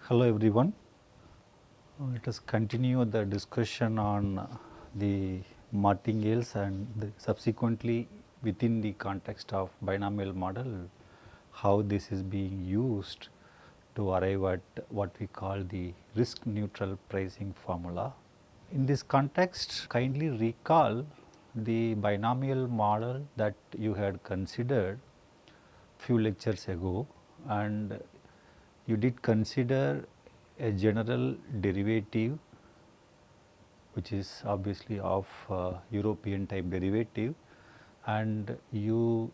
Hello everyone. Let us continue the discussion on the martingales and subsequently within the context of binomial model, how this is being used to arrive at what we call the risk neutral pricing formula. In this context, kindly recall the binomial model that you had considered few lectures ago, and you did consider a general derivative which is obviously of European type derivative, and you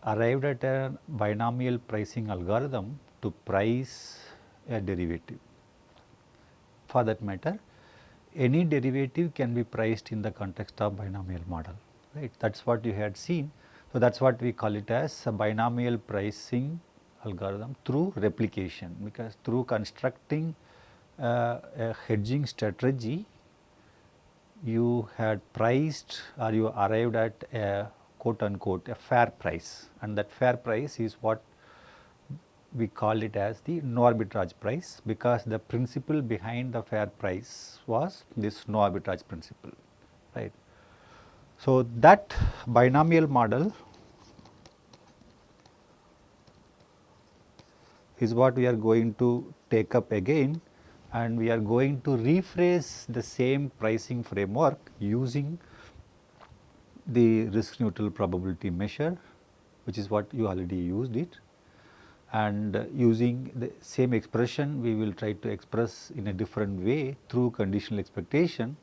arrived at a binomial pricing algorithm to price a derivative. For that matter, any derivative can be priced in the context of binomial model, right. That is what you had seen. So, that is what we call it as a binomial pricing algorithm through replication, because through constructing a hedging strategy, you had priced or you arrived at a quote unquote a fair price, and that fair price is what we call it as the no arbitrage price, because the principle behind the fair price was this no arbitrage principle, right. So, that binomial model is what we are going to take up again, and we are going to rephrase the same pricing framework using the risk neutral probability measure, which is what you already used it, and using the same expression we will try to express in a different way through conditional expectation,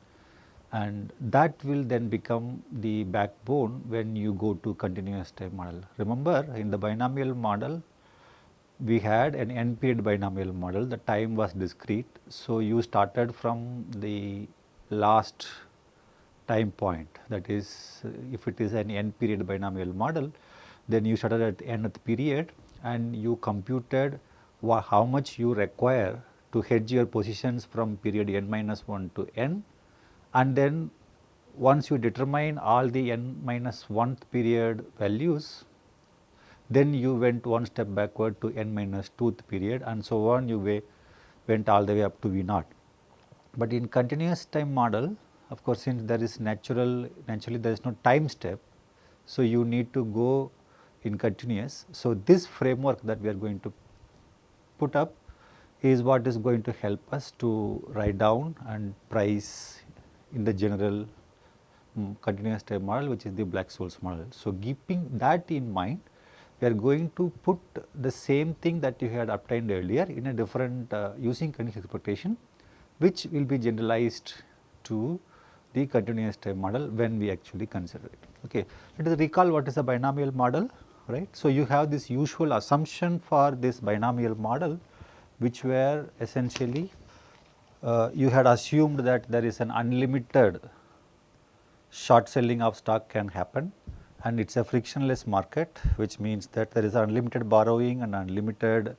and that will then become the backbone when you go to continuous time model. Remember, in the binomial model we had an n period binomial model, the time was discrete. So, you started from the last time point, that is if it is an n period binomial model, then you started at nth period and you computed how much you require to hedge your positions from period n minus 1 to n, and then once you determine all the n minus 1th period values, then you went one step backward to n minus 2th period, and so on you went all the way up to V naught. But in continuous time model, of course, since there is naturally there is no time step, so you need to go in continuous. So, this framework that we are going to put up is what is going to help us to write down and price in the general continuous time model, which is the Black-Scholes model. So, keeping that in mind, we are going to put the same thing that you had obtained earlier in a different using conditional expectation, which will be generalized to the continuous time model when we actually consider it. Okay. Let us recall what is a binomial model, right. So, you have this usual assumption for this binomial model, which were essentially you had assumed that there is an unlimited short selling of stock can happen, and it is a frictionless market, which means that there is unlimited borrowing and unlimited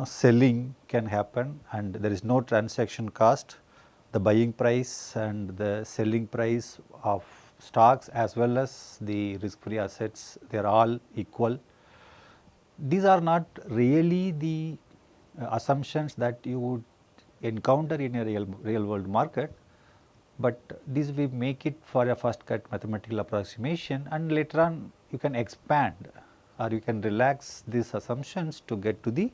selling can happen, and there is no transaction cost. The buying price and the selling price of stocks as well as the risk free assets, they are all equal. These are not really the assumptions that you would encounter in a real world market, but this we make it for a first cut mathematical approximation, and later on you can expand or you can relax these assumptions to get to the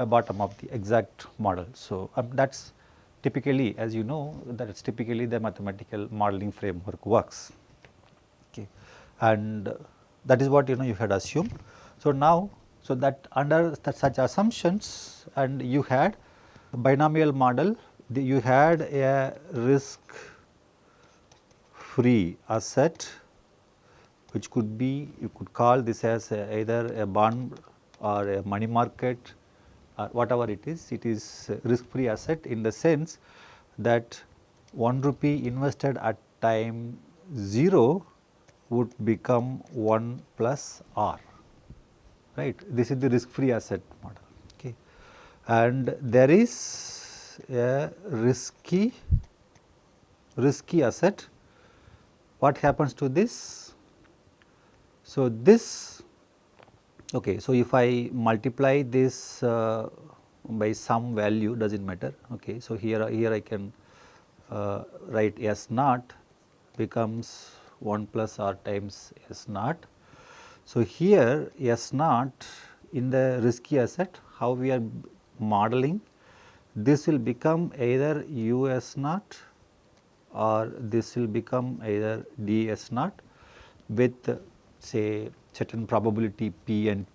bottom of the exact model. So, that is typically, as you know, that is typically the mathematical modeling framework works, okay. And that is what you had assumed. So, now, so that under such assumptions, and you had binomial model, you had a risk free asset, which could be, you could call this as either a bond or a money market or whatever it is risk free asset in the sense that 1 rupee invested at time 0 would become 1 plus R, right. This is the risk free asset model, okay. And there is a risky asset. What happens to this? So, if I multiply this by some value, does not matter. Okay. So, here I can write S naught becomes 1 plus R times S naught. So, here S naught in the risky asset, how we are modeling, this will become either U S naught or this will become either D S naught with say certain probability P and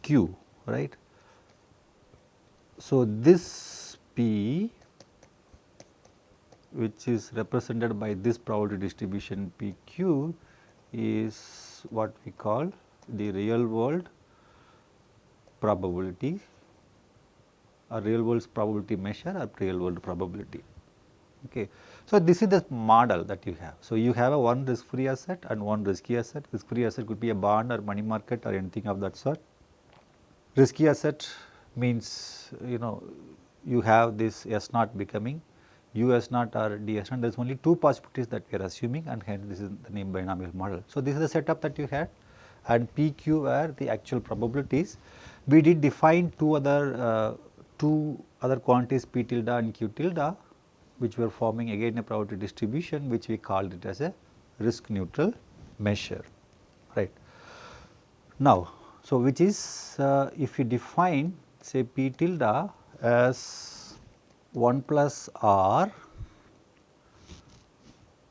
Q, right. So, this P which is represented by this probability distribution PQ is what we call the real world probability or real world probability measure or real world probability. Okay. So, this is the model that you have. So, you have a one risk free asset and one risky asset. Risk free asset could be a bond or money market or anything of that sort. Risky asset means you have this S naught becoming U S naught or D S naught. There is only two possibilities that we are assuming, and hence this is the name binomial model. So, this is the setup that you had, and PQ were the actual probabilities. We did define two other quantities P tilde and Q tilde, which were forming again a probability distribution, which we called it as a risk neutral measure, right. Now, so which is if you define say P tilde as 1 plus R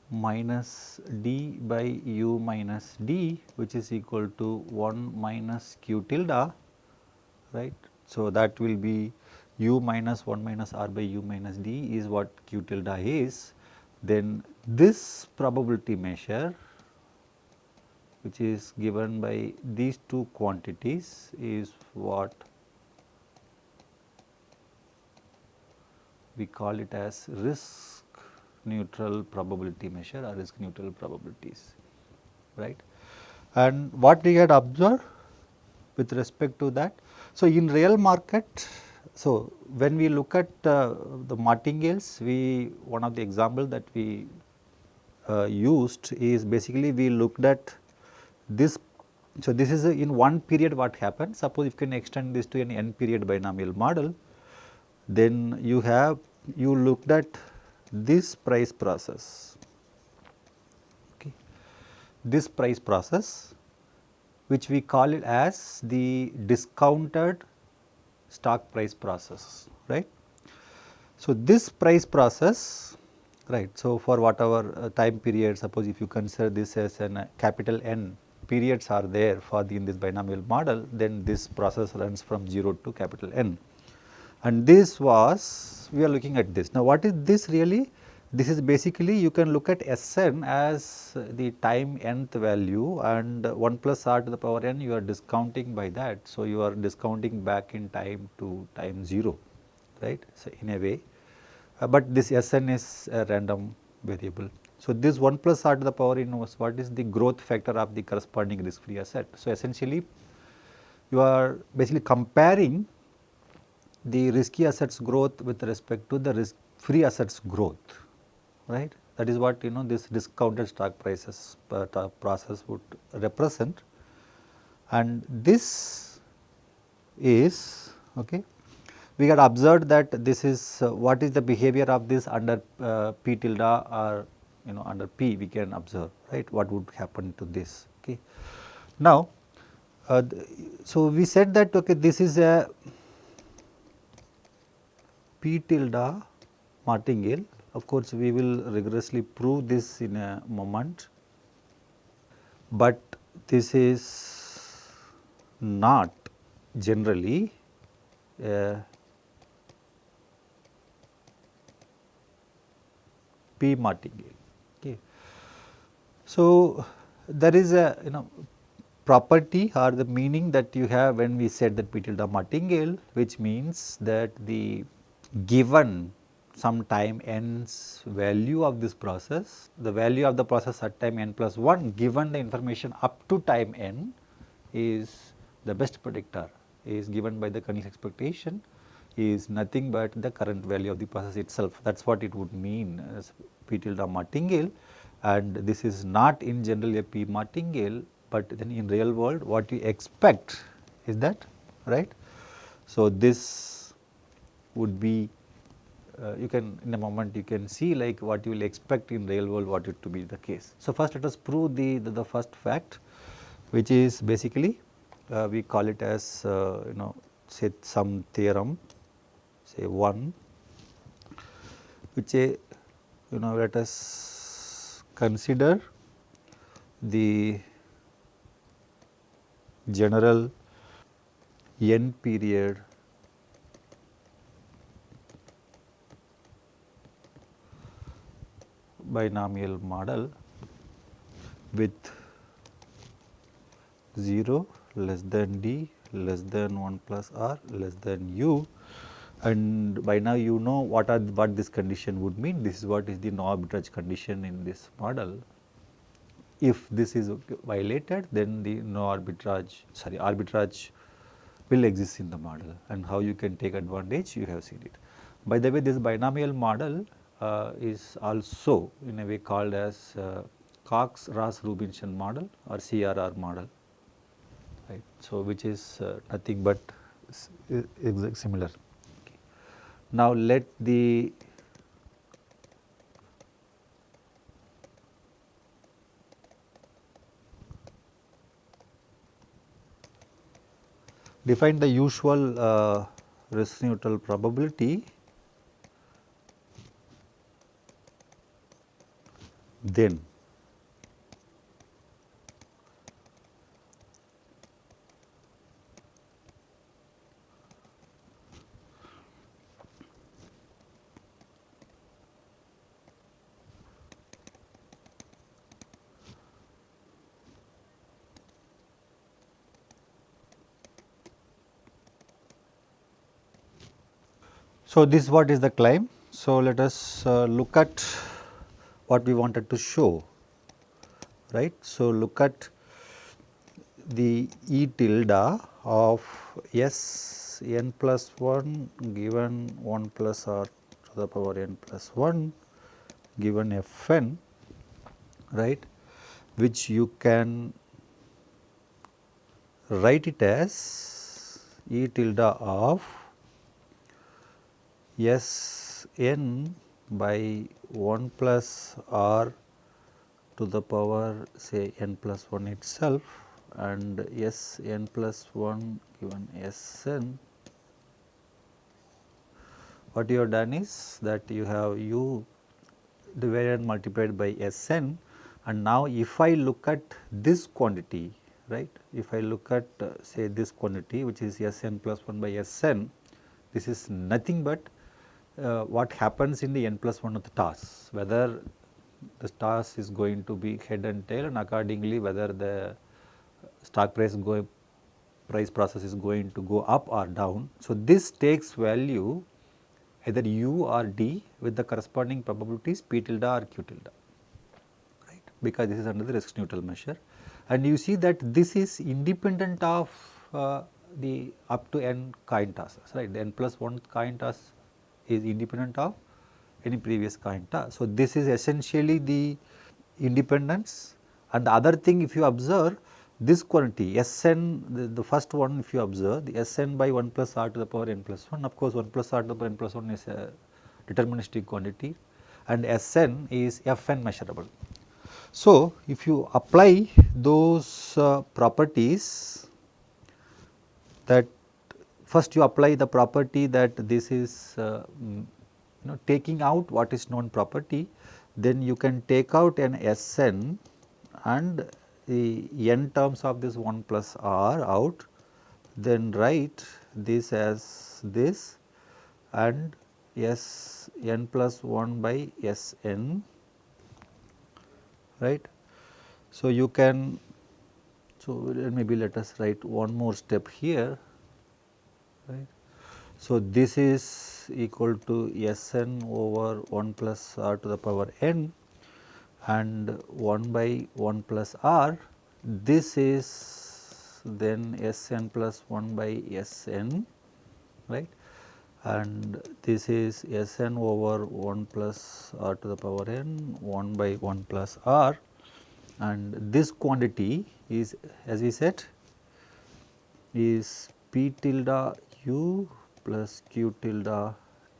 minus D by U minus D, which is equal to 1 minus Q tilde, right. So, that will be U minus 1 minus R by U minus D is what Q tilde is. Then this probability measure, which is given by these two quantities, is what we call it as risk neutral probability measure or risk neutral probabilities, right. And what we had observed with respect to that. So, in real market, so when we look at the martingales, one of the example that we used is basically we looked at this. So, this is in one period what happened. Suppose if you can extend this to an n period binomial model, then you looked at this price process, okay. This price process, which we call it as the discounted stock price process, right. So, this price process, right. So, for whatever time period, suppose if you consider this as an capital N periods are there for in this binomial model, then this process runs from 0 to capital N. And this was, we are looking at this. Now, what is this really? This is basically you can look at Sn as the time nth value, and 1 plus r to the power n you are discounting by that. So, you are discounting back in time to time 0, right. So, in a way, but this Sn is a random variable. So, this 1 plus r to the power n was what is the growth factor of the corresponding risk free asset. So, essentially you are basically comparing the risky assets growth with respect to the risk free assets growth, right. That is what this discounted stock prices process would represent, and this is okay. We had observed that this is what is the behavior of this under P tilde or under P we can observe, right, what would happen to this. Okay. Now, so we said that okay, this is a P tilde martingale. Of course, we will rigorously prove this in a moment, but this is not generally a P martingale. Okay. So, there is a property or the meaning that you have when we said that P tilde martingale, which means that the given some time n's value of this process, the value of the process at time n plus 1 given the information up to time n is the best predictor, is given by the kernel's expectation, is nothing but the current value of the process itself. That is what it would mean as P tilde martingale, and this is not in general a P martingale, but then in real world what you expect is that, right. So, this would be you can in a moment you can see like what you will expect in real world what it to be the case. So, first let us prove the first fact, which is basically we call it as say some theorem, say 1, which let us consider the general n period binomial model with 0 less than d less than 1 plus r less than u, and by now you know what this condition would mean. This is what is the no arbitrage condition in this model. If this is violated, then the no arbitrage will exist in the model, and how you can take advantage you have seen it. By the way, this binomial model is also in a way called as Cox-Ross-Rubinstein model or CRR model, right. So, which is nothing but similar. Okay. Now, let the define the usual risk neutral probability, then so this what is the claim. So, let us look at what we wanted to show, right. So, look at the E tilde of S n plus 1 given 1 plus r to the power n plus 1 given f n, right, which you can write it as E tilde of S n by 1 plus r to the power say n plus 1 itself, and S n plus 1 given S n. What you have done is that you have u divided and multiplied by S n, and now if I look at this quantity, right, if I look at say this quantity which is S n plus 1 by S n, this is nothing but what happens in the n plus 1 of the toss, whether the toss is going to be head and tail, and accordingly whether the stock price process is going to go up or down. So, this takes value either u or d with the corresponding probabilities p tilde or q tilde, right, because this is under the risk neutral measure, and you see that this is independent of the up to n coin tosses, right. The n plus 1 coin toss is independent of any previous coin toss. So, this is essentially the independence, and the other thing if you observe this quantity S n, the first one if you observe the S n by 1 plus r to the power n plus 1, of course 1 plus r to the power n plus 1 is a deterministic quantity, and S n is f n measurable. So, if you apply those properties, that first you apply the property that this is taking out what is known property, then you can take out an S n and the n terms of this 1 plus r out, then write this as this and S n plus 1 by S n, right. So, you can, so maybe let us write one more step here, right. So, this is equal to S n over 1 plus r to the power n and 1 by 1 plus r, this is then S n plus 1 by S n, right, and this is S n over 1 plus r to the power n 1 by 1 plus r, and this quantity is, as we said, is p tilde u plus q tilde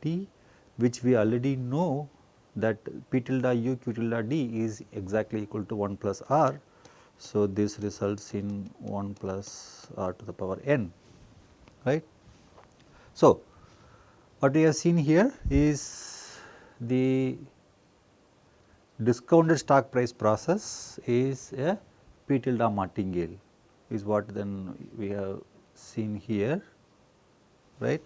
t, which we already know that p tilde u q tilde d is exactly equal to 1 plus r. So, this results in 1 plus r to the power n, right. So, what we have seen here is the discounted stock price process is a p tilde martingale is what then we have seen here, right.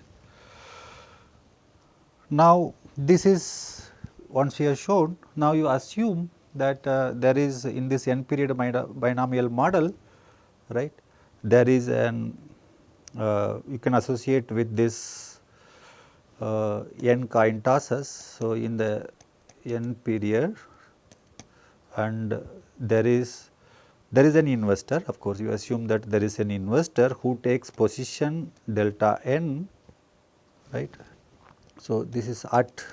Now, this is once we have shown, now you assume that there is in this n period binomial model, right, there is an you can associate with this n coin tosses. So, in the n period and there is an investor, of course, you assume that there is an investor who takes position delta n, right. So, this is at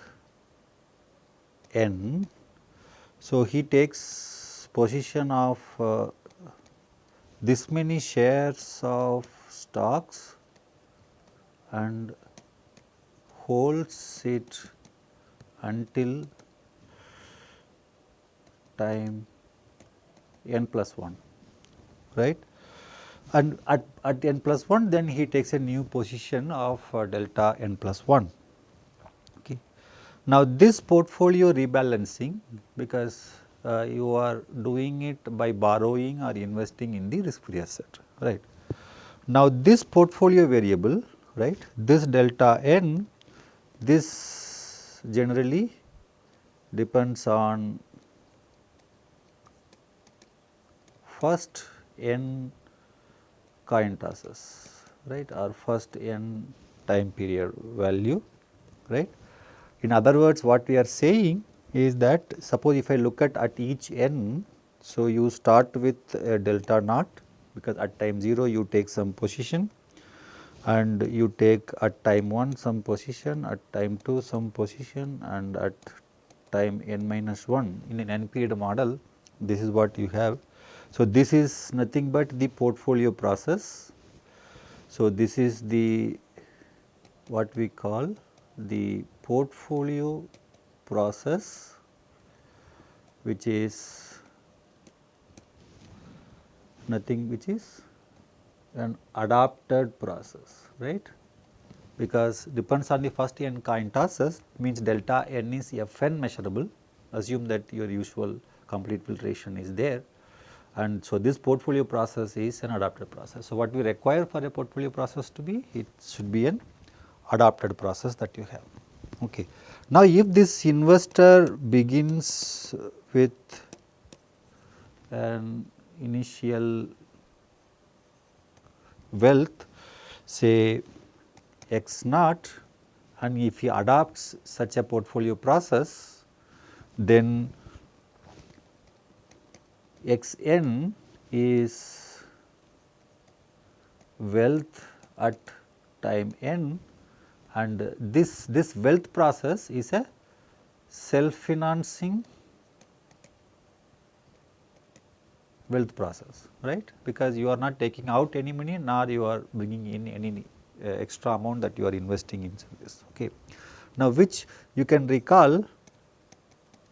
n. So, he takes position of this many shares of stocks and holds it until time n plus 1, right. And at n plus 1 then he takes a new position of delta n plus 1. Okay. Now, this portfolio rebalancing, because you are doing it by borrowing or investing in the risk free asset, right. Now, this portfolio variable, right, this delta n, this generally depends on first n coin tosses, right, or first n time period value, right. In other words, what we are saying is that suppose if I look at each n, so you start with a delta naught, because at time 0 you take some position and you take at time 1 some position, at time 2 some position and at time n minus 1 in an n period model, this is what you have. So, this is nothing but the portfolio process. So, this is the what we call the portfolio process, which is nothing which is an adapted process, right, because depends on the first n coin tosses, means delta n is Fn measurable, assume that your usual complete filtration is there, and so this portfolio process is an adapted process. So, what we require for a portfolio process to be, it should be an adapted process that you have. Okay. Now, if this investor begins with an initial wealth say x naught, and if he adopts such a portfolio process, then x n is wealth at time n, and this wealth process is a self financing wealth process, right, because you are not taking out any money nor you are bringing in any extra amount that you are investing in this. Okay. Now, which you can recall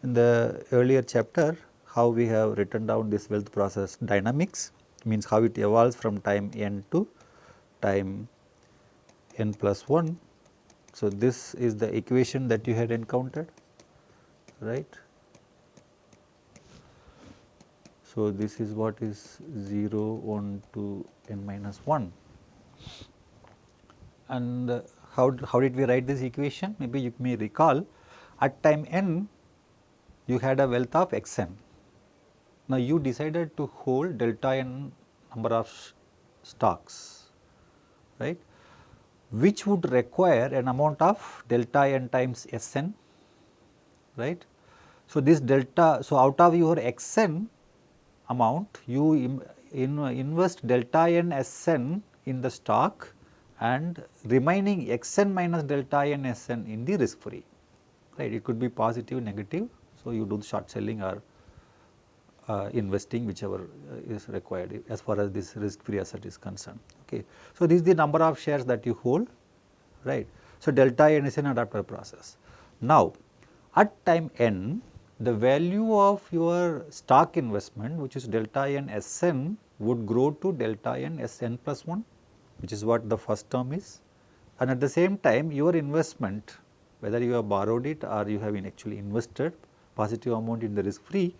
in the earlier chapter how we have written down this wealth process dynamics, means how it evolves from time n to time n plus 1. So, this is the equation that you had encountered, right. So, this is what is 0, 1 to n minus 1. And how did we write this equation? Maybe you may recall at time n you had a wealth of x n. Now, you decided to hold delta n number of stocks, right, which would require an amount of delta n times S n, right. So, this delta, so out of your x n amount you invest delta n S n in the stock and remaining x n minus delta n S n in the risk free, right. It could be positive, negative. So, you do the short selling or investing, whichever is required as far as this risk free asset is concerned. Okay. So, this is the number of shares that you hold, right. So, delta n is an adapter process. Now, at time n, the value of your stock investment, which is delta n Sn, would grow to delta n Sn plus 1, which is what the first term is. And at the same time, your investment, whether you have borrowed it or you have actually invested positive amount in the risk free,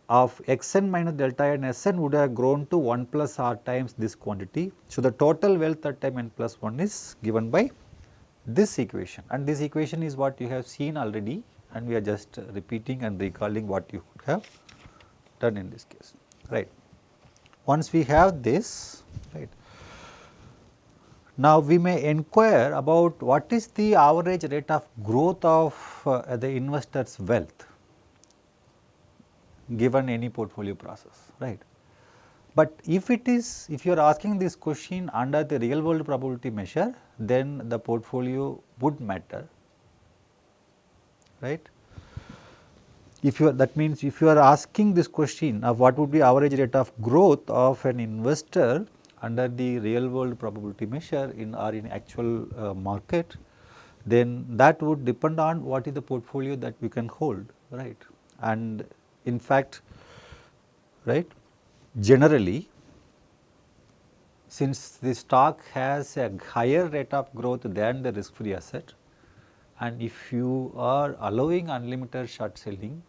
of xn minus delta n Sn would have grown to 1 plus r times this quantity. So, the total wealth at time n plus 1 is given by this equation, and this equation is what you have seen already, and we are just repeating and recalling what you have done in this case, right. Once we have this, right, now we may inquire about what is the average rate of growth of the investor's wealth given any portfolio process, right. But if it is, if you are asking this question under the real world probability measure, then the portfolio would matter, right. If you are, that means if you are asking this question of what would be average rate of growth of an investor under the real world probability measure in or in actual market, then that would depend on what is the portfolio that we can hold, right. And in fact, right, generally, since the stock has a higher rate of growth than the risk free asset, and if you are allowing unlimited short selling,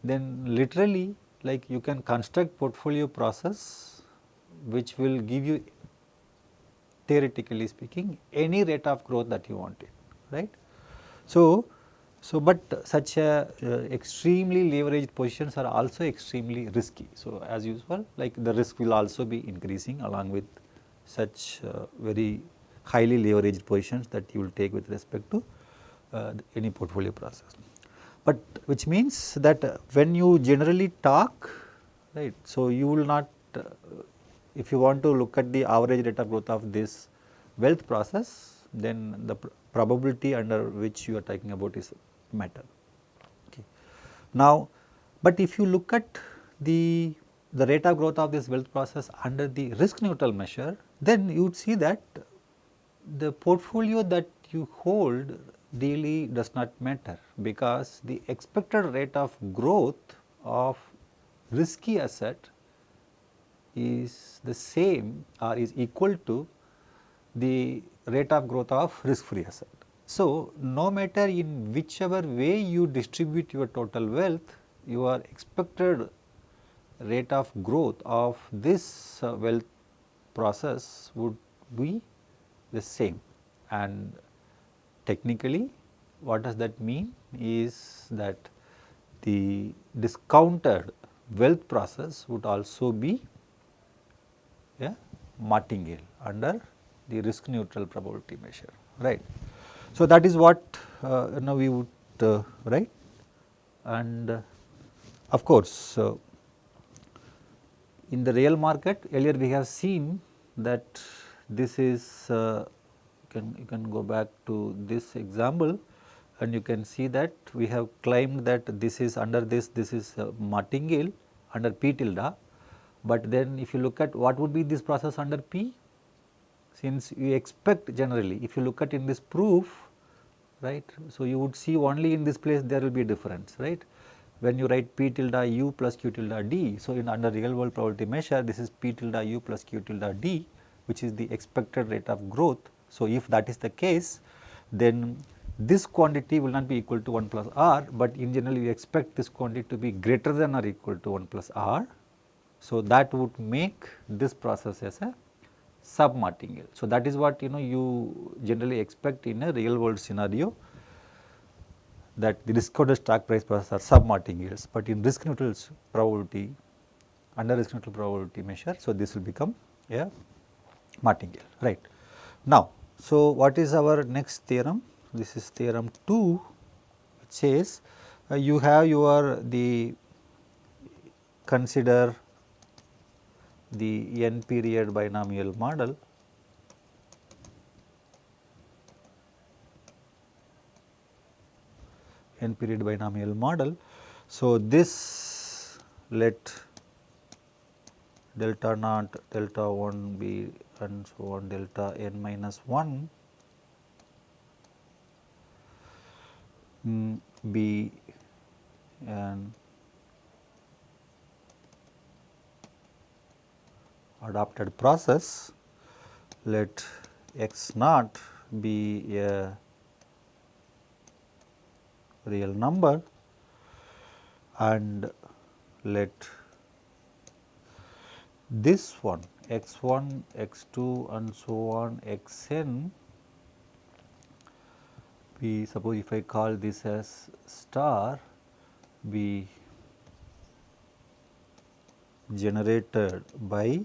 then literally like you can construct portfolio process which will give you, theoretically speaking, any rate of growth that you want it, right. So, but such a extremely leveraged positions are also extremely risky. So, as usual, like the risk will also be increasing along with such very highly leveraged positions that you will take with respect to any portfolio process. But which means that when you generally talk, right, so you will not, if you want to look at the average rate of growth of this wealth process, then the probability under which you are talking about is matter. Okay. Now, but if you look at the rate of growth of this wealth process under the risk neutral measure, then you would see that the portfolio that you hold really does not matter, because the expected rate of growth of risky asset is the same or is equal to the rate of growth of risk free asset. So, no matter in whichever way you distribute your total wealth, your expected rate of growth of this wealth process would be the same. And technically, what does that mean is that the discounted wealth process would also be a martingale under the risk neutral probability measure, right. So, that is what now we would write, and of course, in the real market earlier we have seen that this is you can go back to this example, and you can see that we have claimed that this is under this is martingale under P tilde, but then if you look at what would be this process under P, since you expect generally, if you look at in this proof, right. So, you would see only in this place there will be a difference, right, when you write P tilde u plus Q tilde d. So, in under real world probability measure, this is P tilde u plus Q tilde d, which is the expected rate of growth. So, if that is the case, then this quantity will not be equal to 1 plus r, but in general you expect this quantity to be greater than or equal to 1 plus r. So, that would make this process as a sub martingale. So, that is what you generally expect in a real world scenario, that the discounted stock price process are sub martingales, but in risk neutral probability, under risk neutral probability measure. So, this will become a martingale, right. Now, so what is our next theorem? This is theorem 2, which says you have your consider the n period binomial model, n period binomial model. So, this let delta naught, delta 1 be and so on delta n minus 1 be an adapted process, let x naught be a real number, and let this one x 1, x 2 and so on x n, we suppose if I call this as star, be generated by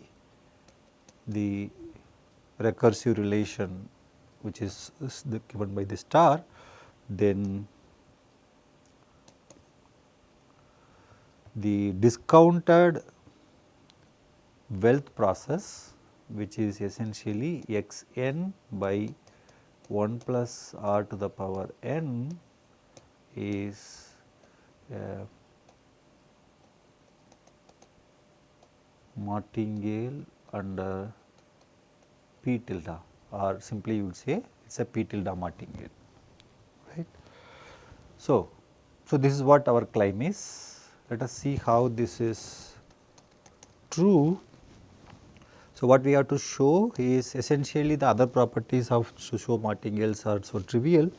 the recursive relation which is given by the star, then the discounted wealth process, which is essentially x n by 1 plus r to the power n, is a martingale under p tilde, or simply you would say it is a p tilde martingale, right. So, this is what our claim is. Let us see how this is true. So, what we have to show is essentially the other properties of to show martingales are so trivial.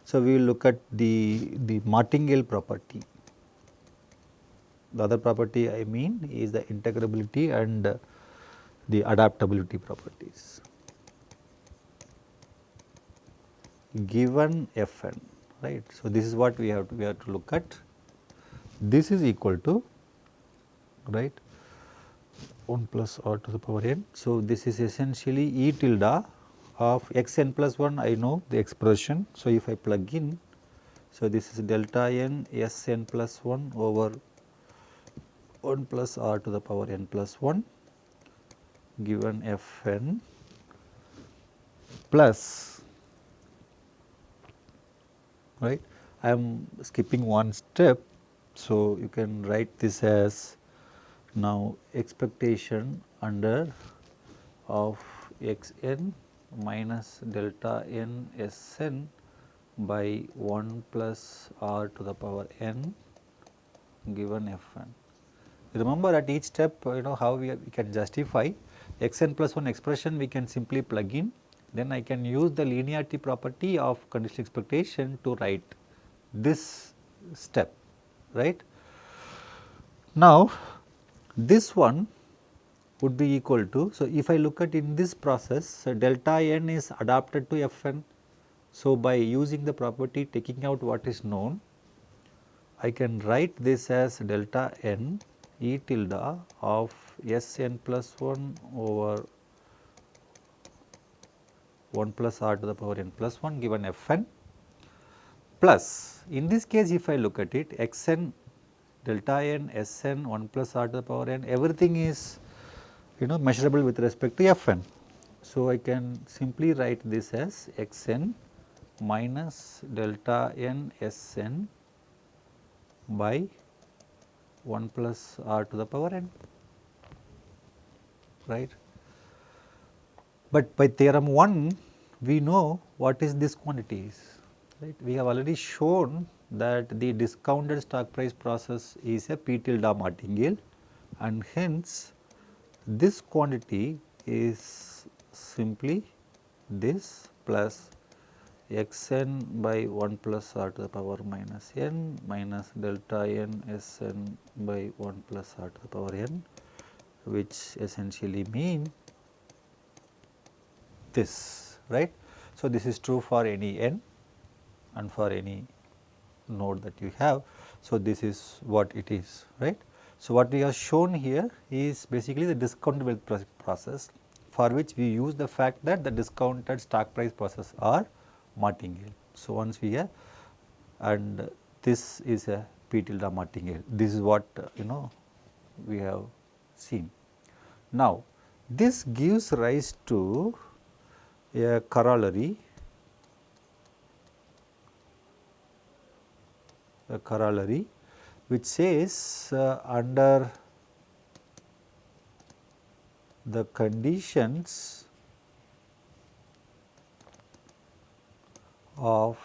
So, we will look at the martingale property. The other property I mean is the integrability and the adaptability properties given f n, right. So, this is what we have to look at. This is equal to, right, 1 plus r to the power n. So, this is essentially E tilde of x n plus 1, I know the expression. So, if I plug in, so this is delta n s n plus 1 over 1 plus r to the power n plus 1 given f n plus, right. I am skipping one step. So, you can write this as now expectation under of x n minus delta n s n by 1 plus r to the power n given f n. Remember at each step how we can justify x n plus 1 expression, we can simply plug in, then I can use the linearity property of conditional expectation to write this step, right. Now, this one would be equal to, so if I look at in this process, so delta n is adapted to f n. So, by using the property taking out what is known, I can write this as delta n E tilde of s n plus 1 over 1 plus r to the power n plus 1 given f n, plus in this case if I look at it x n delta n s n 1 plus r to the power n, everything is measurable with respect to f n. So, I can simply write this as x n minus delta n s n by 1 plus r to the power n, right. But by theorem 1 we know what is this quantity is, right. We have already shown that the discounted stock price process is a p tilde martingale, and hence this quantity is simply this plus x n by 1 plus r to the power minus n minus delta n s n by 1 plus r to the power n, which essentially mean this, right. So, this is true for any n and for any node that you have. So, this is what it is, right. So, what we have shown here is basically the discounted wealth process, for which we use the fact that the discounted stock price process are martingale. So, once we have, and this is a p tilde martingale, this is what we have seen. Now, this gives rise to a corollary, which says under the conditions of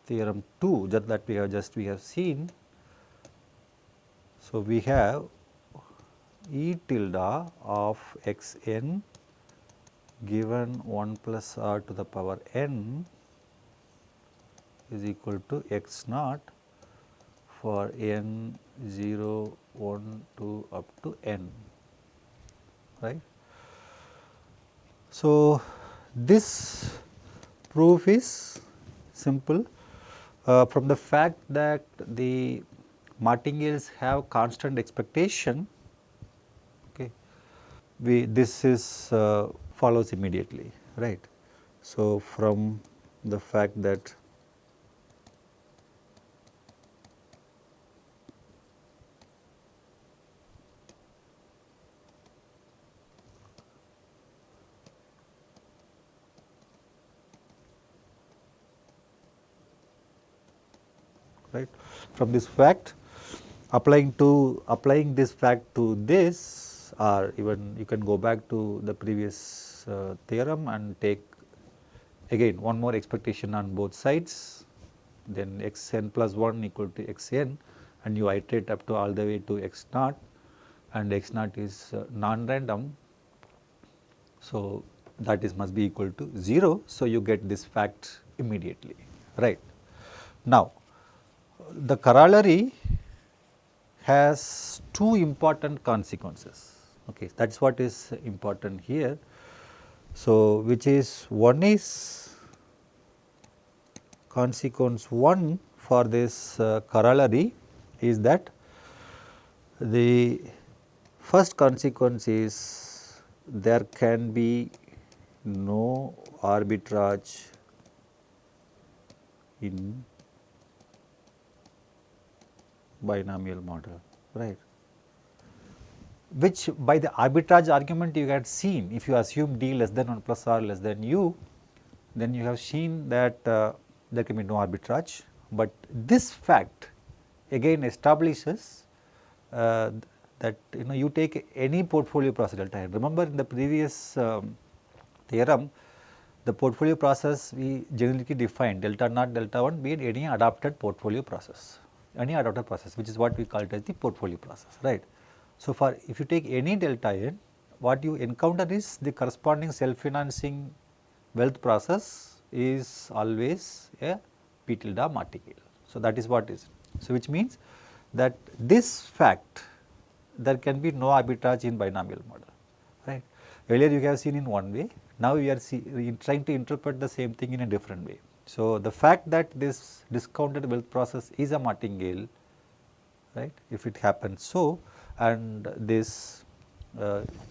theorem 2 that we have seen. So, we have E tilde of x n given 1 plus r to the power n is equal to x naught for n 0, 1, 2 up to n, right. So, this proof is simple from the fact that the martingales have constant expectation. Okay, this is follows immediately, right. So, from the fact that right, from this fact applying this fact to this, or even you can go back to the previous theorem and take again one more expectation on both sides, then x n plus 1 equal to x n, and you iterate up to all the way to x naught, and x naught is non-random. So, that is must be equal to 0. So, you get this fact immediately, right. Now, the corollary has two important consequences. Okay, that is what is important here. So, which is one is consequence 1 for this corollary is that the first consequence is there can be no arbitrage in binomial model, right, which by the arbitrage argument you had seen, if you assume d less than 1 plus r less than u, then you have seen that there can be no arbitrage, but this fact again establishes that you take any portfolio process delta n. Remember in the previous theorem, the portfolio process we generally defined delta naught delta 1 being any adapted portfolio process, which is what we call it as the portfolio process, right. So, for if you take any delta n, what you encounter is the corresponding self financing wealth process is always a P tilde martingale. So, that is what is. So, which means that this fact there can be no arbitrage in binomial model, right. Earlier you have seen in one way, now we are trying to interpret the same thing in a different way. So, the fact that this discounted wealth process is a martingale, right, if it happens so, and this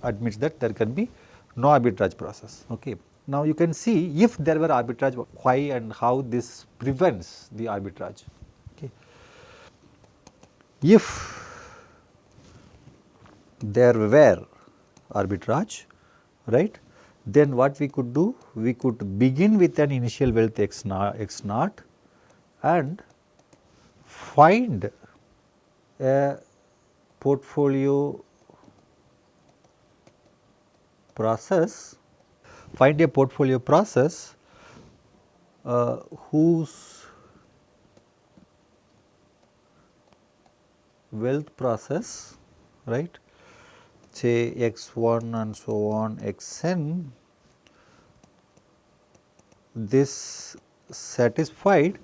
admits that there can be no arbitrage process. Okay. Now, you can see if there were arbitrage, why and how this prevents the arbitrage. Okay. If there were arbitrage, right, then what we could do, we could begin with an initial wealth x naught and find a portfolio process, whose wealth process, right, say x1 and so on xn, this satisfied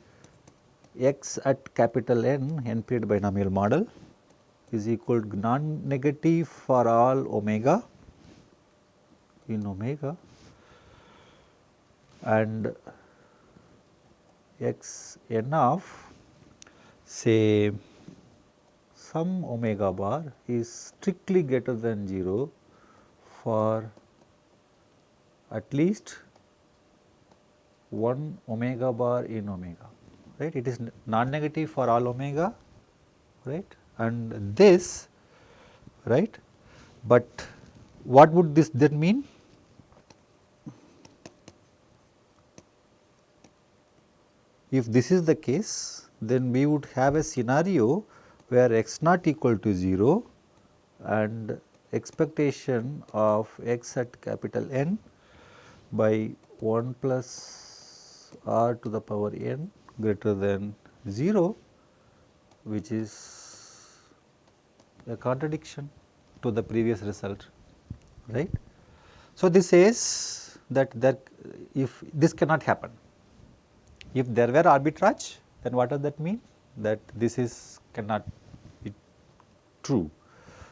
x at capital N, n-period binomial model is equal to non-negative for all omega in omega, and x n of say some omega bar is strictly greater than 0 for at least one omega bar in omega, right. It is non-negative for all omega, right, and this, right. But what would this then mean? If this is the case, then we would have a scenario where x naught equal to 0 and expectation of x at capital N by 1 plus r to the power n greater than 0, which is a contradiction to the previous result, right. So, this says that if this cannot happen, if there were arbitrage, then what does that mean? That this is cannot be true.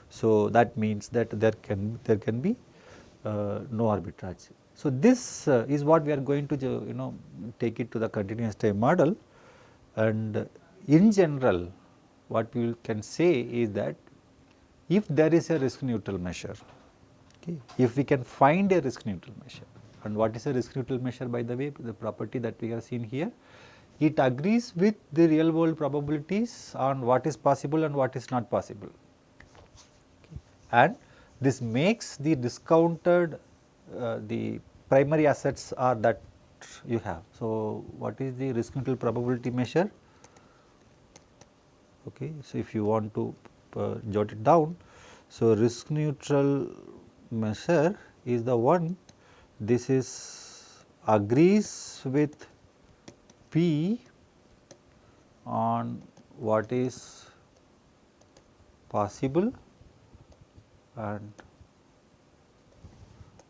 So, that means that there can be no arbitrage. So, this is what we are going to take it to the continuous time model, and in general what we can say is that if there is a risk neutral measure, okay, if we can find a risk neutral measure, and what is a risk neutral measure, by the way, the property that we have seen here, it agrees with the real world probabilities on what is possible and what is not possible, okay. And this makes the discounted the primary assets are that you have. So, what is the risk neutral probability measure? Okay. So, if you want to jot it down, so risk neutral measure is the one, this is agrees with P on what is possible and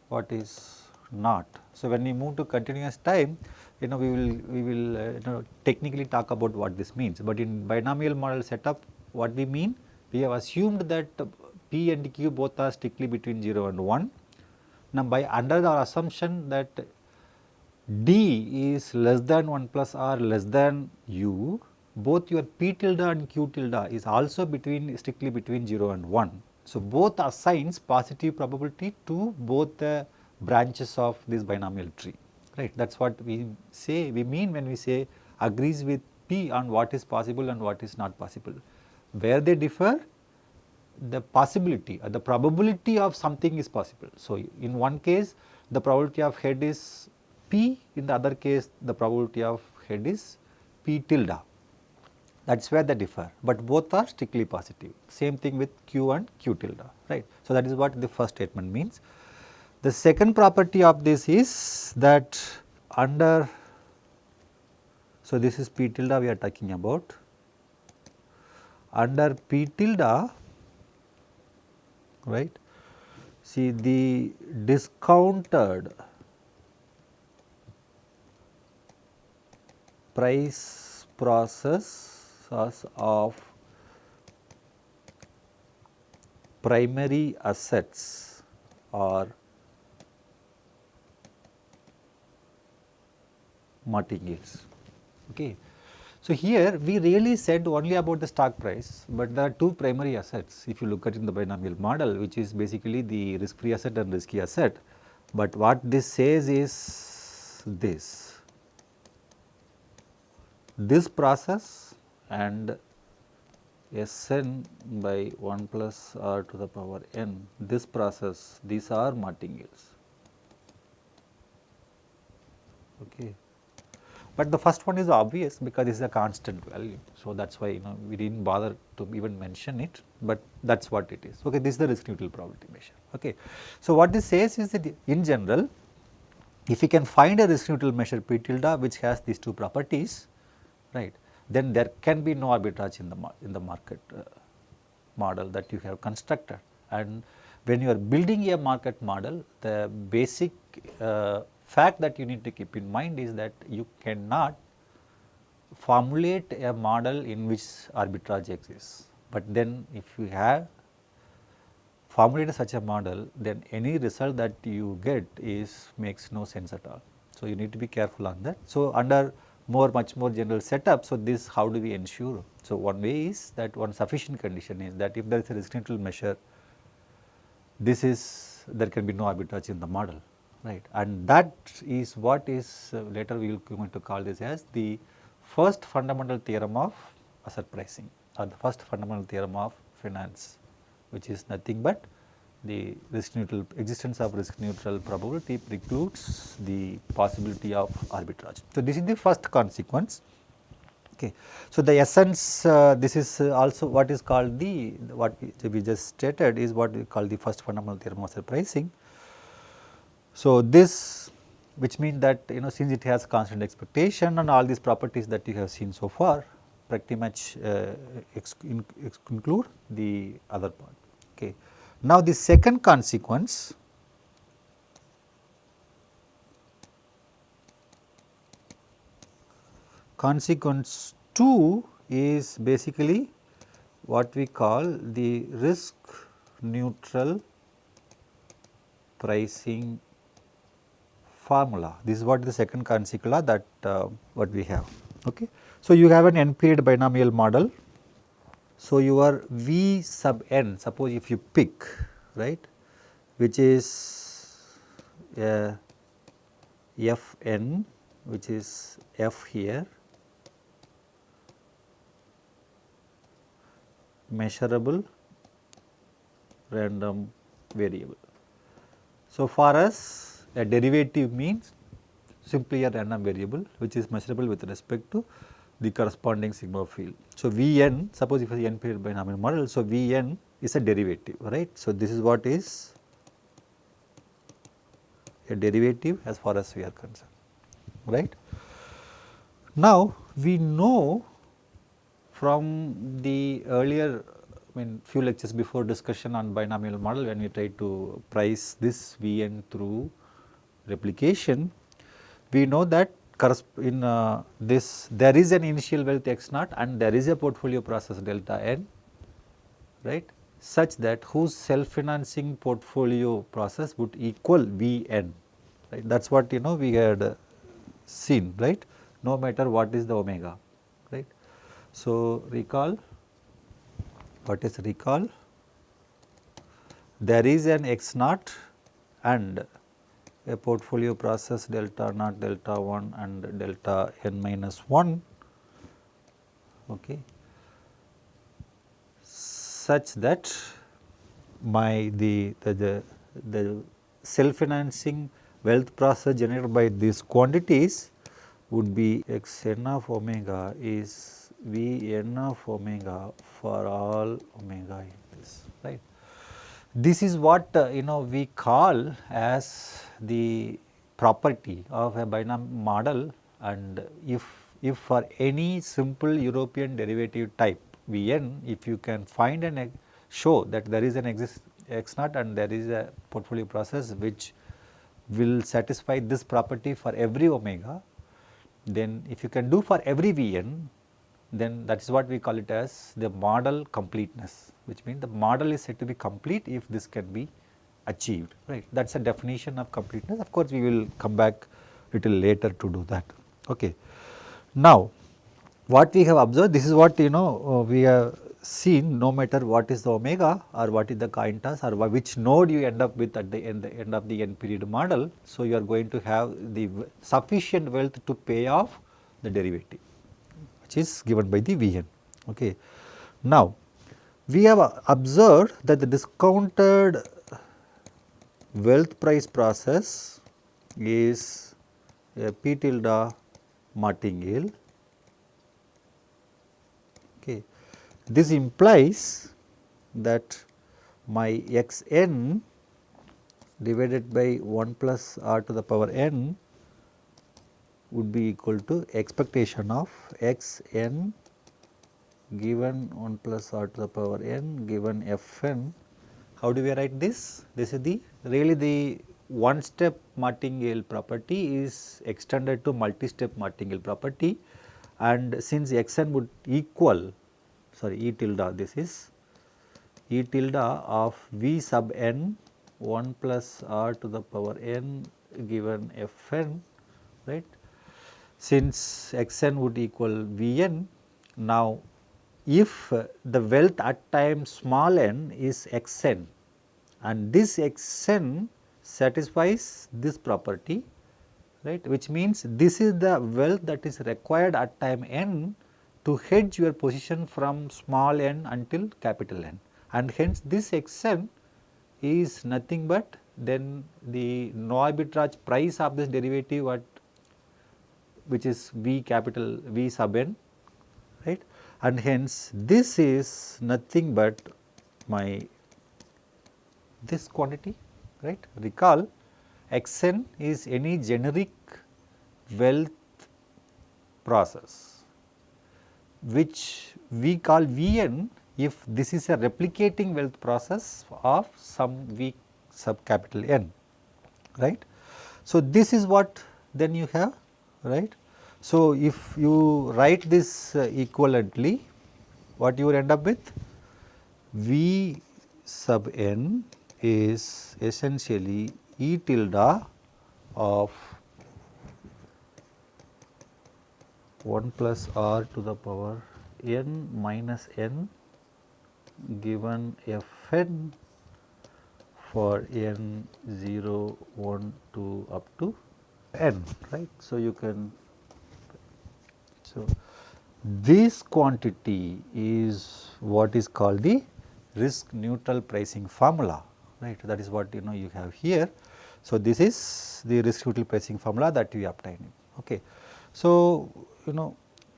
what is not. So, when we move to continuous time, we will technically talk about what this means, but in binomial model setup, what we mean, we have assumed that P and Q both are strictly between 0 and 1. Now, by under our assumption that D is less than 1 plus R less than U, both your P tilde and Q tilde is also strictly between 0 and 1. So, both assigns positive probability to both the branches of this binomial tree, right. That is what we mean when we say agrees with P on what is possible and what is not possible. Where they differ, the possibility or the probability of something is possible. So, in one case the probability of head is P, in the other case the probability of head is P tilde. That is where they differ, but both are strictly positive. Same thing with Q and Q tilde, right. So, that is what the first statement means. The second property of this is that under, so this is P tilde we are talking about, under P tilde, right. See, the discounted price process of primary assets are martingales. Okay. So, here we really said only about the stock price, but there are two primary assets if you look at in the binomial model, which is basically the risk free asset and risky asset. But what this says is this process and Sn by 1 plus R to the power n, this process, these are martingales. Okay. But the first one is obvious because this is a constant value. So, that is why we did not bother to even mention it, but that is what it is. Okay, this is the risk neutral probability measure. Okay. So, what this says is that in general, if you can find a risk neutral measure P tilde which has these two properties, right, then there can be no arbitrage in the market model that you have constructed. And when you are building a market model, the basic fact that you need to keep in mind is that you cannot formulate a model in which arbitrage exists. But then if you have formulated such a model, then any result that you get makes no sense at all. So, you need to be careful on that. So, under much more general setup, so this how do we ensure? So, one way is that one sufficient condition is that if there is a risk neutral measure, there can be no arbitrage in the model, right, and that is what is later we will going to call this as the first fundamental theorem of asset pricing, or the first fundamental theorem of finance, which is nothing but the existence of risk neutral probability precludes the possibility of arbitrage. So, this is the first consequence. Okay. So, the essence, this is also what is called what we just stated is what we call the first fundamental theorem of asset pricing. So, this which means that since it has constant expectation and all these properties that you have seen so far pretty much include the other part. Okay. Now, the second consequence consequence 2 is basically what we call the risk neutral pricing formula. This is what the second consequence that what we have. Okay. So, you have an n period binomial model. So, your V sub n, suppose if you pick, right, which is f n, which is f here, measurable random variable. So, for us a derivative means simply a random variable which is measurable with respect to the corresponding sigma field. So, V n, suppose if it is n period binomial model, so V n is a derivative, right. So, this is what is a derivative as far as we are concerned, right. Now, we know from the earlier few lectures before discussion on binomial model, when we try to price this V n through replication, we know that in this there is an initial wealth x naught and there is a portfolio process delta n, right, such that whose self financing portfolio process would equal V n, right. That is what we had seen, right, no matter what is the omega, right. So, recall what is recall, there is an x naught and a portfolio process delta naught, delta 1 and delta n minus 1, okay, such that the self financing wealth process generated by these quantities would be x n of omega is V n of omega for all omega in this, right. This is what we call as the property of a binomial model, and if for any simple European derivative type V n, if you can find and show that there is an x naught and there is a portfolio process which will satisfy this property for every omega, then if you can do for every V n, then that is what we call it as the model completeness, which means the model is said to be complete if this can be achieved, right. That is a definition of completeness. Of course, we will come back little later to do that. Okay. Now, what we have observed, this is what we have seen, no matter what is the omega or what is the coin toss or which node you end up with at the end of the n period model. So, you are going to have the sufficient wealth to pay off the derivative, which is given by the V n. Okay. Now, we have observed that the discounted wealth price process is a P tilde martingale. Okay. This implies that my x n divided by 1 plus r to the power n would be equal to expectation of x n given 1 plus r to the power n given f n. How do we write this? This is really the one step martingale property is extended to multi-step martingale property, and since x n would equal E tilde, this is E tilde of V sub n 1 plus r to the power n given f n, right. Since x n would equal V n, now if the wealth at time small n is x n and this x n satisfies this property, right, which means this is the wealth that is required at time n to hedge your position from small n until capital N, and hence this x n is nothing but then the no arbitrage price of this derivative at which is V capital V sub n, right, and hence this is nothing but my this quantity, right. Recall Xn is any generic wealth process, which we call Vn if this is a replicating wealth process of some V sub capital N, right. So, this is what then you have, right. So, if you write this equivalently, what you will end up with? V sub n is essentially E tilde of 1 plus r to the power n minus n given f n for n 0, 1, 2 up to n, right. So, you can, so this quantity is what is called the risk neutral pricing formula, right. That is what you have here. So, this is the risk neutral pricing formula that we obtained. Okay. So,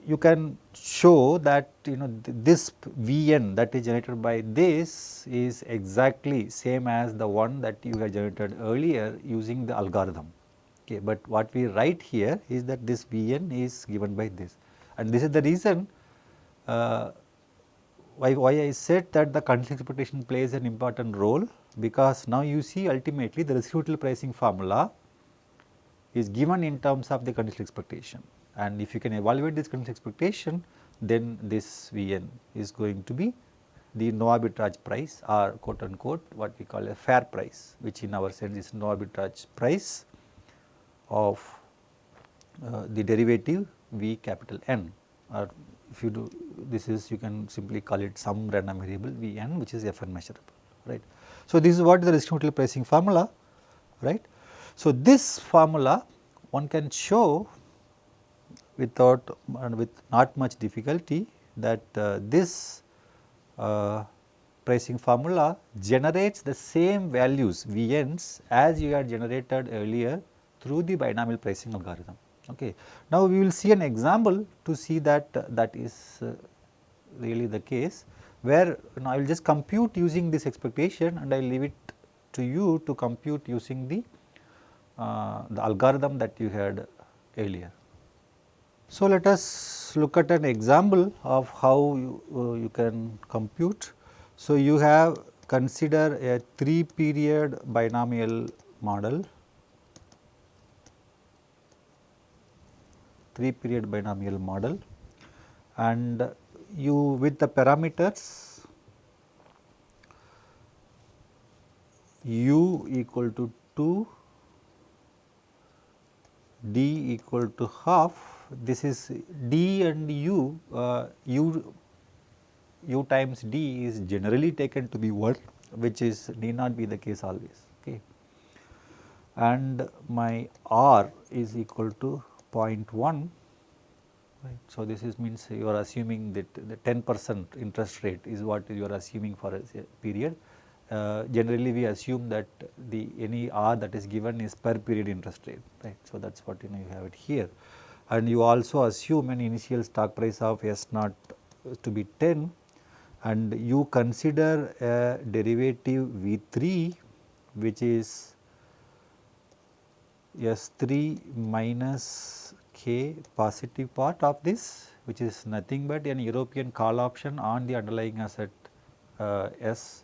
you can show that this Vn that is generated by this is exactly same as the one that you had generated earlier using the algorithm. Okay. But what we write here is that this Vn is given by this, and this is the reason why I said that the conditional expectation plays an important role, because now you see ultimately the risk neutral pricing formula is given in terms of the conditional expectation, and if you can evaluate this conditional expectation, then this Vn is going to be the no arbitrage price, or quote unquote what we call a fair price, which in our sense is no arbitrage price of the derivative V capital N, or if you do this is, you can simply call it some random variable V n, which is Fn measurable, right. So, this is what the risk neutral pricing formula, right. So, this formula one can show without and with not much difficulty that this pricing formula generates the same values Vn's as you had generated earlier through the binomial pricing algorithm. Okay. Now, we will see an example to see that that is really the case, where I will just compute using this expectation, and I will leave it to you to compute using the algorithm that you had earlier. So, let us look at an example of how you can compute. So, you have consider a 3 period binomial model, 3 period binomial model, and you with the parameters u equal to 2, d equal to half. This is d and u, u times d is generally taken to be 1, which is need not be the case always. Okay. And my r is equal to 0.1. Right. So, this is means you are assuming that the 10% interest rate is what you are assuming for a period. Generally we assume that the any r that is given is per period interest rate, right. So, that is what you have it here, and you also assume an initial stock price of S naught to be 10, and you consider a derivative V3 which is S3 minus K positive part of this, which is nothing but an European call option on the underlying asset S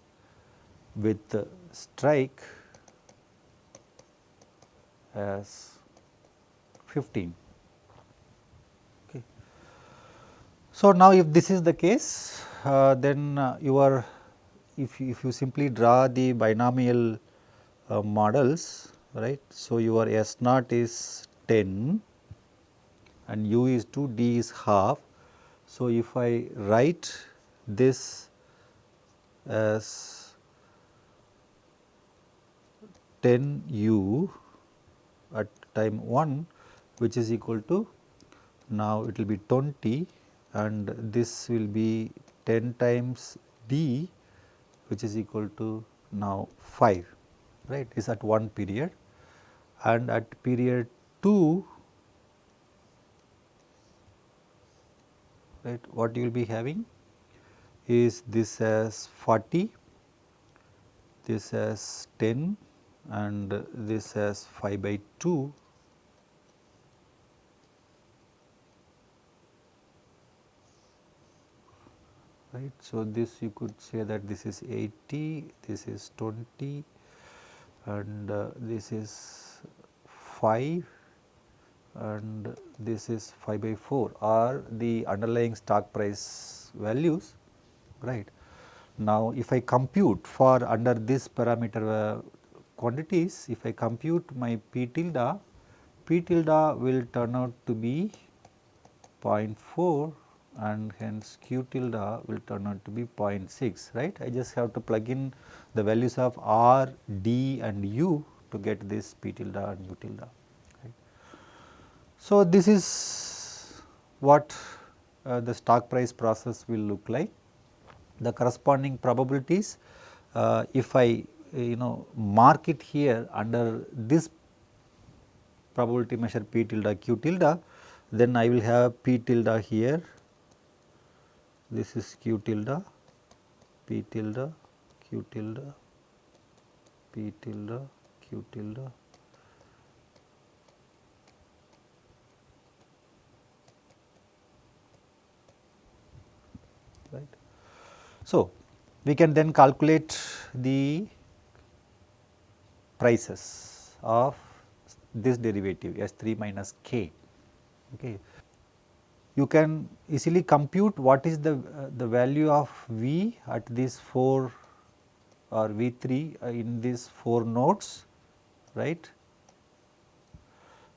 with strike as 15. Okay. So, now if this is the case, then you are, if you simply draw the binomial models, right. So, your S naught is 10 and u is 2, d is half. So, if I write this as 10 u at time 1, which is equal to, now it will be 20, and this will be 10 times d, which is equal to now 5, right, is at one period, and at period 2, right, what you will be having is this as 40, this as 10, and this as phi by 2, right. So, this you could say that this is 80, this is 20 and this is 5 and this is 5 by 4 are the underlying stock price values, right. Now, if I compute for under this parameter quantities, if I compute my P tilde will turn out to be 0.4 and hence Q tilde will turn out to be 0.6, right. I just have to plug in the values of R, D and U to get this P tilde and U tilde. Right. So, this is what the stock price process will look like. The corresponding probabilities, if I mark it here under this probability measure P tilde Q tilde, then I will have P tilde here, this is Q tilde, P tilde, Q tilde, P tilde, Q tilde, right. So, we can then calculate the prices of this derivative S3 minus K. Okay. You can easily compute what is the value of V at these 4 or V3 in these 4 nodes, right.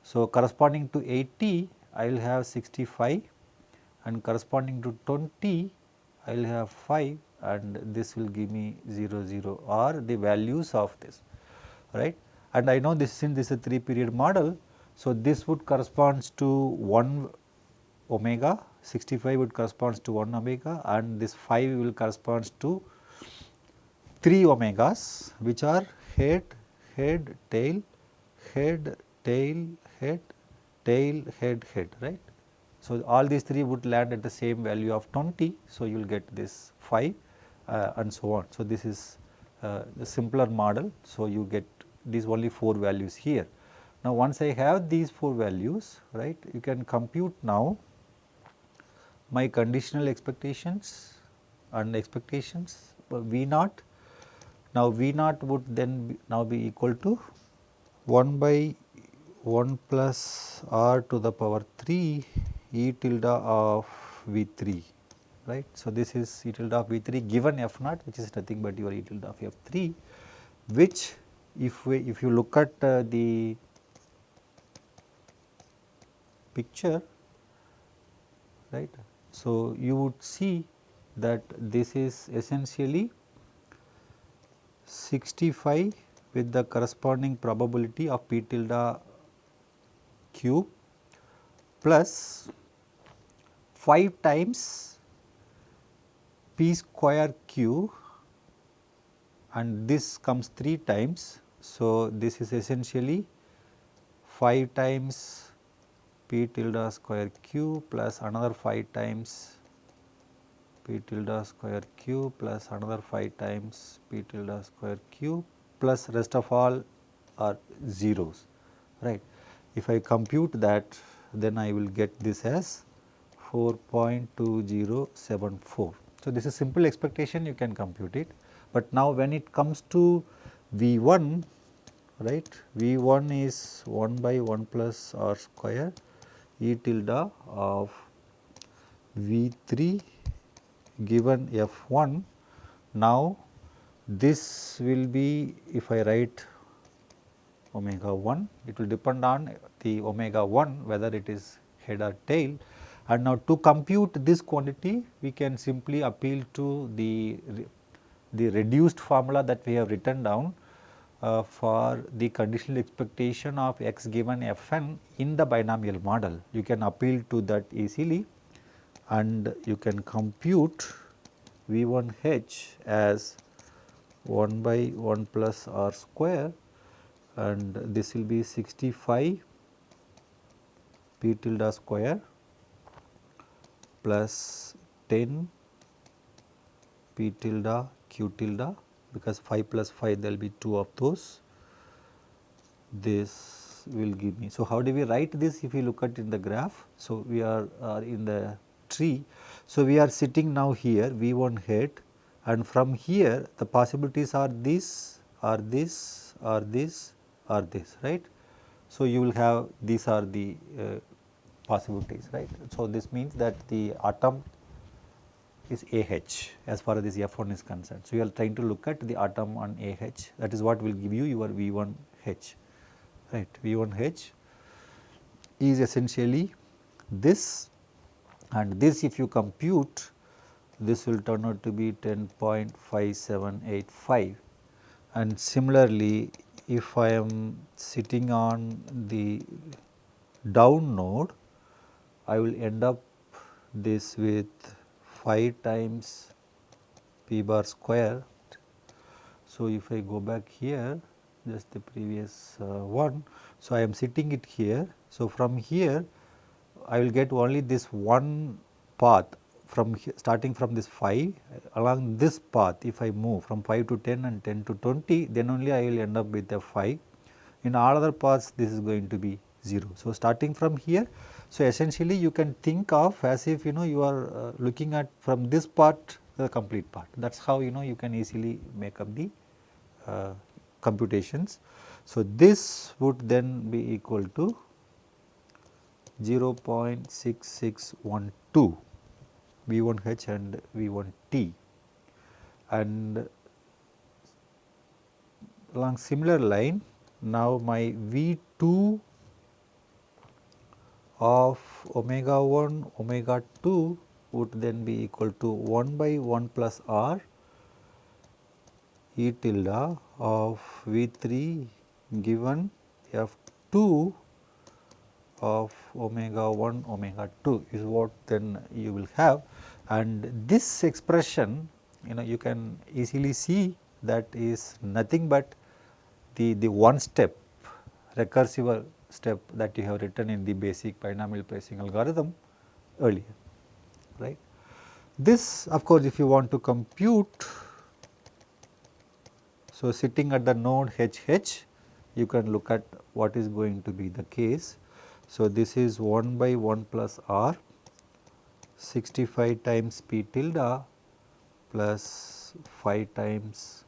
So, corresponding to 80 I will have 65 and corresponding to 20 I will have 5 and this will give me 0 0 or the values of this, right. And I know this, since this is a 3 period model. So, this would corresponds to 1 omega, 65 would corresponds to 1 omega and this 5 will corresponds to 3 omegas, which are head, head, tail, head, tail, head, tail, head, head, right. So, all these 3 would land at the same value of 20. So, you will get this 5 and so on. So, this is the simpler model. So, you get these only 4 values here. Now, once I have these 4 values, right, you can compute now my conditional expectations and expectations V naught. Now, V naught would then now be equal to 1 by 1 plus R to the power 3 E tilde of V 3, right. So, this is E tilde of V 3 given F naught, which is nothing but your E tilde of F 3, which if you look at the picture, right. So, you would see that this is essentially 65 with the corresponding probability of P tilde cube plus 5 times P square Q and this comes 3 times. So, this is essentially 5 times P tilde square Q plus another 5 times P tilde square Q plus another 5 times P tilde square Q plus rest of all are zeros, right. If I compute that, then I will get this as 4.2074. So, this is simple expectation, you can compute it, but now when it comes to V1, right, V1 is 1 by 1 plus R square E tilde of V3 given F1. Now, this will be, if I write omega 1, it will depend on the omega 1 whether it is head or tail. And now, to compute this quantity, we can simply appeal to the reduced formula that we have written down for the conditional expectation of x given Fn in the binomial model. You can appeal to that easily and you can compute V1 H as 1 by 1 plus R square and this will be 65 P tilde square plus 10 P tilde Q tilde, because 5 plus 5 there will be 2 of those, this will give me. So, how do we write this if you look at in the graph? So, we are in the tree. So, we are sitting now here V1 head, and from here the possibilities are this or this or this or this, right. So, you will have these are the possibilities, right. So, this means that the atom is AH as far as this F1 is concerned. So, you are trying to look at the atom on AH, that is what will give you your V1H, right. V1H is essentially this, and this if you compute, this will turn out to be 10.5785, and similarly if I am sitting on the down node, I will end up this with 5 times p bar square. So, if I go back here just the previous one. So, I am sitting it here. So, from here I will get only this one path from starting from this 5 along this path. If I move from 5 to 10 and 10 to 20, then only I will end up with a 5. In all other paths this is going to be 0. So, starting from here, so essentially you can think of as if you are looking at from this part the complete part. That is how you can easily make up the computations. So, this would then be equal to 0.6612 V1H and V1T, and along similar line now my V2 of omega 1 omega 2 would then be equal to 1 by 1 plus r E tilde of V3 given F2 of omega 1 omega 2 is what then you will have, and this expression you can easily see that is nothing but the one step recursive step that you have written in the basic binomial pricing algorithm earlier, right. This of course, if you want to compute, so sitting at the node HH, you can look at what is going to be the case. So, this is 1 by 1 plus r 65 times p tilde plus 5 times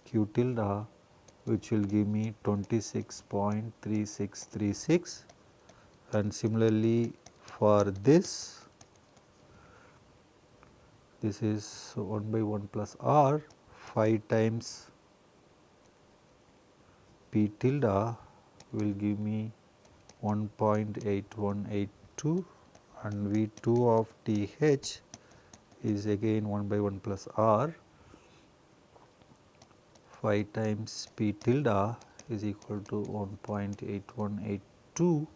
q tilde, which will give me 26.3636, and similarly for this is 1 by 1 plus r 5 times p tilde will give me 1.8182, and V2 of TH is again 1 by 1 plus r 5 times p tilde is equal to 1.8182,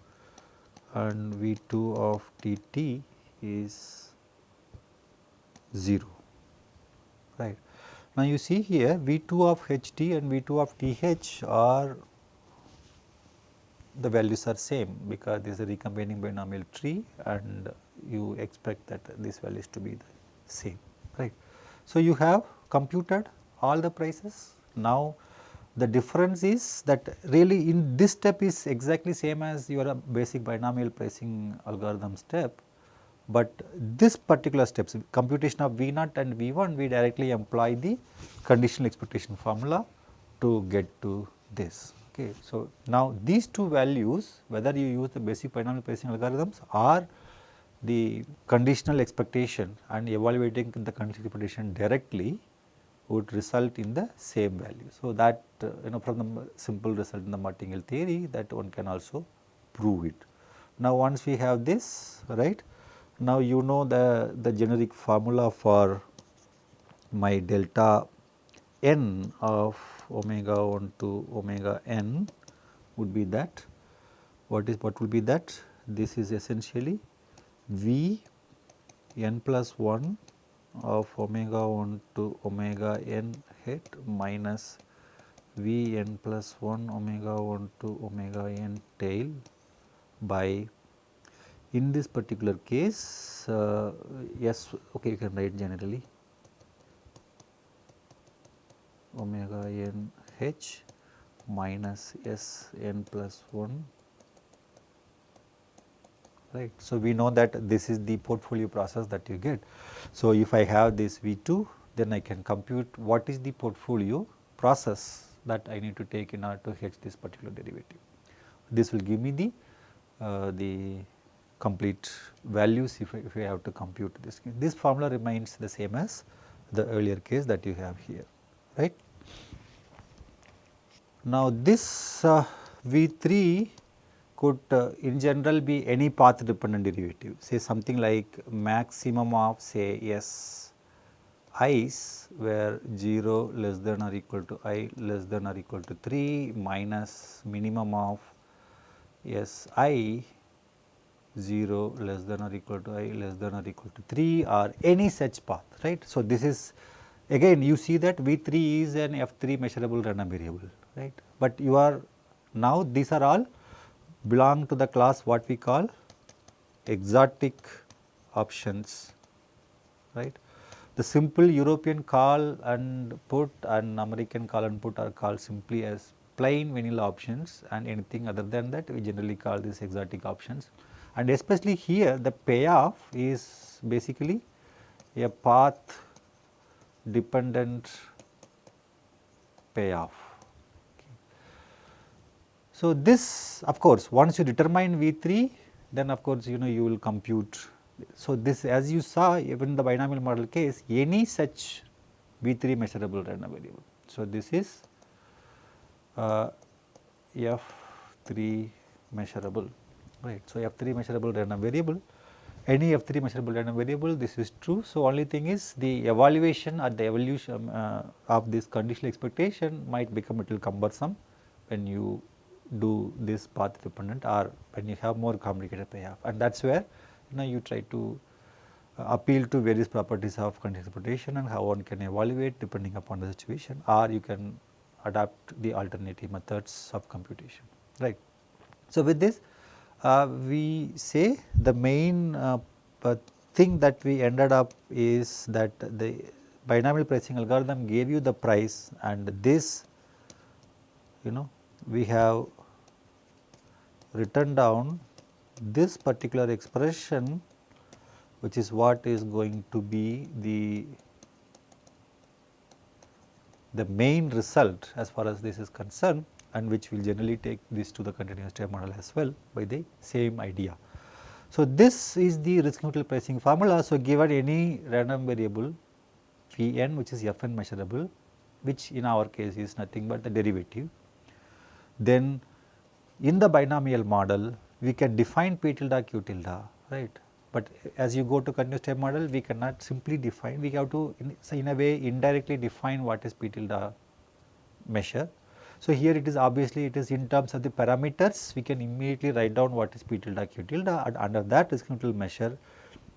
and V2 of TT is 0, right. Now, you see here V2 of HT and V2 of TH are the values are same, because this is a recombining binomial tree and you expect that these values to be the same, right. So, you have computed all the prices. Now, the difference is that really in this step is exactly same as your basic binomial pricing algorithm step, but this particular steps computation of V0 and V1 we directly employ the conditional expectation formula to get to this. Okay. So, now these two values, whether you use the basic binomial pricing algorithms or the conditional expectation and evaluating the conditional expectation directly, would result in the same value. So, that from the simple result in the martingale theory, that one can also prove it. Now, once we have this, right, now you know the generic formula for my delta n of omega 1 to omega n would be that. What will be that? This is essentially V n plus 1 of omega 1 to omega n hat minus V n plus 1 omega 1 to omega n tail by, in this particular case, yes, okay, you can write generally omega n h minus S n plus 1, right. So, we know that this is the portfolio process that you get. So, if I have this V 2, then I can compute what is the portfolio process that I need to take in order to hedge this particular derivative. This will give me the complete values if I have to compute this. This formula remains the same as the earlier case that you have here, right. Now, this V 3 could in general be any path dependent derivative, say something like maximum of say S i's where 0 less than or equal to I less than or equal to 3 minus minimum of S I 0 less than or equal to I less than or equal to 3 or any such path, right. So, this is again you see that V 3 is an F 3 measurable random variable, right, but you are now these are all belong to the class what we call exotic options, right. The simple European call and put and American call and put are called simply as plain vanilla options, and anything other than that we generally call these exotic options. And especially here the payoff is basically a path dependent payoff. Okay. So, this of course once you determine V 3, then of course you know you will compute. So, this as you saw even in the binomial model case any such V 3 measurable random variable. So, this is F 3 measurable, right. So, F 3 measurable random variable, any F 3 measurable random variable, this is true. So, only thing is the evaluation or the evolution of this conditional expectation might become a little cumbersome when you do this path dependent or when you have more complicated payoff, and that is where you know you try to appeal to various properties of conditional expectation and how one can evaluate depending upon the situation, or you can adapt the alternative methods of computation, right. So, with this we say the main thing that we ended up is that the binomial pricing algorithm gave you the price, and this you know we have written down this particular expression, which is what is going to be the main result as far as this is concerned, and which will generally take this to the continuous time model as well by the same idea. So, this is the risk neutral pricing formula. So, given any random variable V n which is F n measurable, which in our case is nothing but the derivative, then in the binomial model we can define P tilde Q tilde, right. But as you go to continuous time model we cannot simply define, we have to in a way indirectly define what is P tilde measure. So, here it is obviously it is in terms of the parameters we can immediately write down what is P tilde Q tilde, and under that risk neutral measure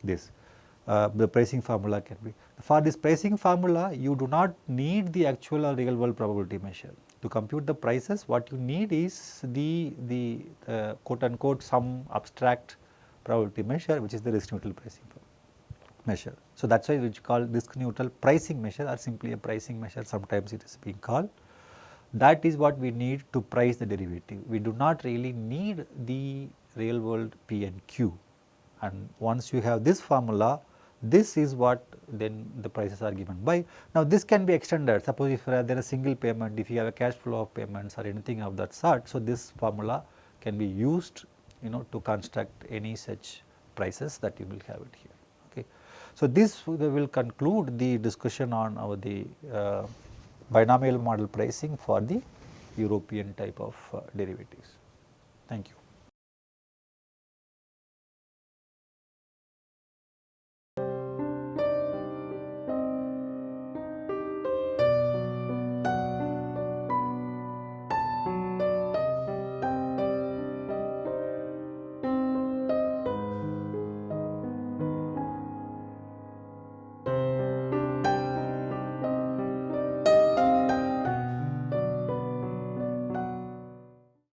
this the pricing formula can be. For this pricing formula you do not need the actual or real world probability measure. To compute the prices what you need is the quote unquote some abstract probability measure, which is the risk neutral pricing measure. So, that is why we call risk neutral pricing measure or simply a pricing measure, sometimes it is being called. That is what we need to price the derivative. We do not really need the real world P and Q, and once you have this formula, this is what then the prices are given by. Now, this can be extended, suppose if there is a single payment, if you have a cash flow of payments or anything of that sort. So, this formula can be used you know to construct any such prices that you will have it here. Okay. So, this will conclude the discussion on our binomial model pricing for the European type of derivatives. Thank you.